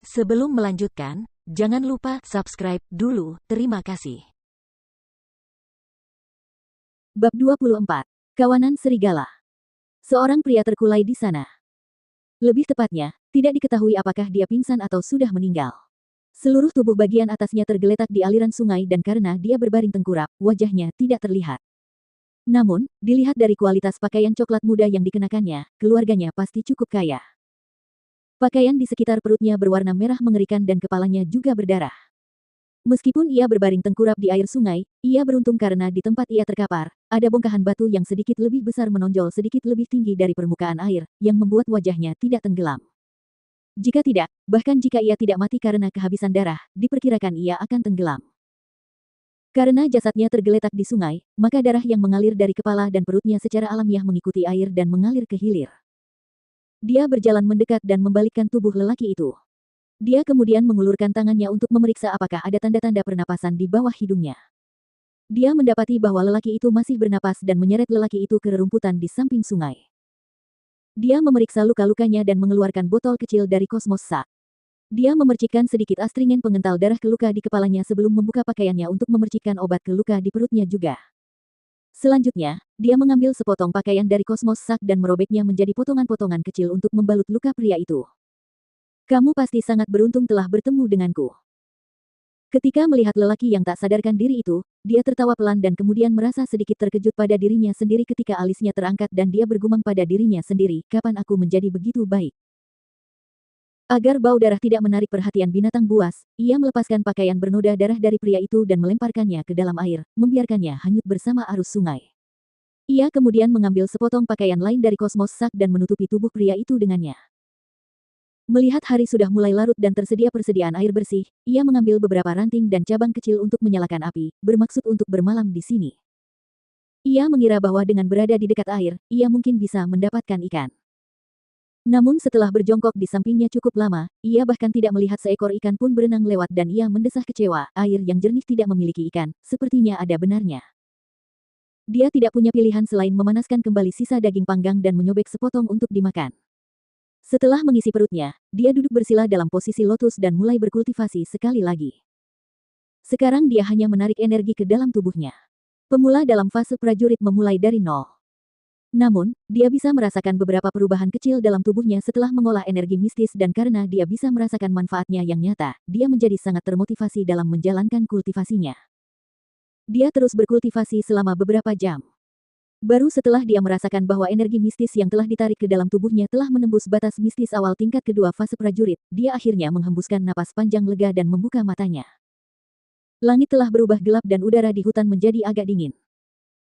Sebelum melanjutkan, jangan lupa subscribe dulu. Terima kasih. Bab 24. Kawanan Serigala. Seorang pria terkulai di sana. Lebih tepatnya, tidak diketahui apakah dia pingsan atau sudah meninggal. Seluruh tubuh bagian atasnya tergeletak di aliran sungai dan karena dia berbaring tengkurap, wajahnya tidak terlihat. Namun, dilihat dari kualitas pakaian coklat muda yang dikenakannya, keluarganya pasti cukup kaya. Pakaian di sekitar perutnya berwarna merah mengerikan dan kepalanya juga berdarah. Meskipun ia berbaring tengkurap di air sungai, ia beruntung karena di tempat ia terkapar, ada bongkahan batu yang sedikit lebih besar menonjol sedikit lebih tinggi dari permukaan air, yang membuat wajahnya tidak tenggelam. Jika tidak, bahkan jika ia tidak mati karena kehabisan darah, diperkirakan ia akan tenggelam. Karena jasadnya tergeletak di sungai, maka darah yang mengalir dari kepala dan perutnya secara alamiah mengikuti air dan mengalir ke hilir. Dia berjalan mendekat dan membalikkan tubuh lelaki itu. Dia kemudian mengulurkan tangannya untuk memeriksa apakah ada tanda-tanda pernapasan di bawah hidungnya. Dia mendapati bahwa lelaki itu masih bernapas dan menyeret lelaki itu ke rerumputan di samping sungai. Dia memeriksa luka-lukanya dan mengeluarkan botol kecil dari kosmos sak. Dia memercikkan sedikit astringen pengental darah ke luka di kepalanya sebelum membuka pakaiannya untuk memercikkan obat ke luka di perutnya juga. Selanjutnya, dia mengambil sepotong pakaian dari kosmos sak dan merobeknya menjadi potongan-potongan kecil untuk membalut luka pria itu. Kamu pasti sangat beruntung telah bertemu denganku. Ketika melihat lelaki yang tak sadarkan diri itu, dia tertawa pelan dan kemudian merasa sedikit terkejut pada dirinya sendiri ketika alisnya terangkat dan dia bergumam pada dirinya sendiri, kapan aku menjadi begitu baik. Agar bau darah tidak menarik perhatian binatang buas, ia melepaskan pakaian bernoda darah dari pria itu dan melemparkannya ke dalam air, membiarkannya hanyut bersama arus sungai. Ia kemudian mengambil sepotong pakaian lain dari kosmos sak dan menutupi tubuh pria itu dengannya. Melihat hari sudah mulai larut dan tersedia persediaan air bersih, ia mengambil beberapa ranting dan cabang kecil untuk menyalakan api, bermaksud untuk bermalam di sini. Ia mengira bahwa dengan berada di dekat air, ia mungkin bisa mendapatkan ikan. Namun setelah berjongkok di sampingnya cukup lama, ia bahkan tidak melihat seekor ikan pun berenang lewat dan ia mendesah kecewa, air yang jernih tidak memiliki ikan, sepertinya ada benarnya. Dia tidak punya pilihan selain memanaskan kembali sisa daging panggang dan menyobek sepotong untuk dimakan. Setelah mengisi perutnya, dia duduk bersila dalam posisi lotus dan mulai berkultivasi sekali lagi. Sekarang dia hanya menarik energi ke dalam tubuhnya. Pemula dalam fase prajurit memulai dari nol. Namun, dia bisa merasakan beberapa perubahan kecil dalam tubuhnya setelah mengolah energi mistis dan karena dia bisa merasakan manfaatnya yang nyata, dia menjadi sangat termotivasi dalam menjalankan kultivasinya. Dia terus berkultivasi selama beberapa jam. Baru setelah dia merasakan bahwa energi mistis yang telah ditarik ke dalam tubuhnya telah menembus batas mistis awal tingkat kedua fase prajurit, dia akhirnya menghembuskan napas panjang lega dan membuka matanya. Langit telah berubah gelap dan udara di hutan menjadi agak dingin.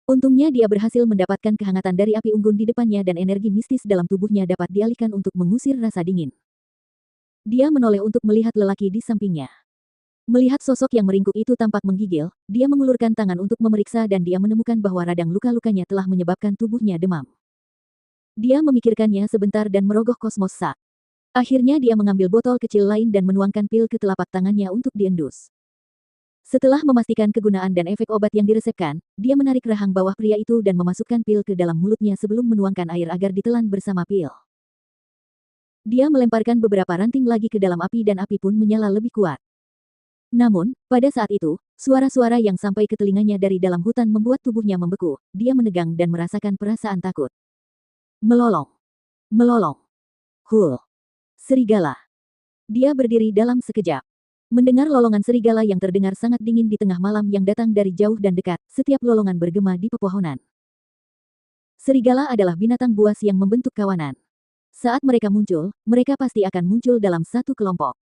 Untungnya dia berhasil mendapatkan kehangatan dari api unggun di depannya dan energi mistis dalam tubuhnya dapat dialihkan untuk mengusir rasa dingin. Dia menoleh untuk melihat lelaki di sampingnya. Melihat sosok yang meringkuk itu tampak menggigil, dia mengulurkan tangan untuk memeriksa dan dia menemukan bahwa radang luka-lukanya telah menyebabkan tubuhnya demam. Dia memikirkannya sebentar dan merogoh kosmos sak. Akhirnya dia mengambil botol kecil lain dan menuangkan pil ke telapak tangannya untuk diendus. Setelah memastikan kegunaan dan efek obat yang diresepkan, dia menarik rahang bawah pria itu dan memasukkan pil ke dalam mulutnya sebelum menuangkan air agar ditelan bersama pil. Dia melemparkan beberapa ranting lagi ke dalam api dan api pun menyala lebih kuat. Namun, pada saat itu, suara-suara yang sampai ke telinganya dari dalam hutan membuat tubuhnya membeku, dia menegang dan merasakan perasaan takut. Melolong. Melolong. Hul. Serigala. Dia berdiri dalam sekejap. Mendengar lolongan serigala yang terdengar sangat dingin di tengah malam yang datang dari jauh dan dekat, setiap lolongan bergema di pepohonan. Serigala adalah binatang buas yang membentuk kawanan. Saat mereka muncul, mereka pasti akan muncul dalam satu kelompok.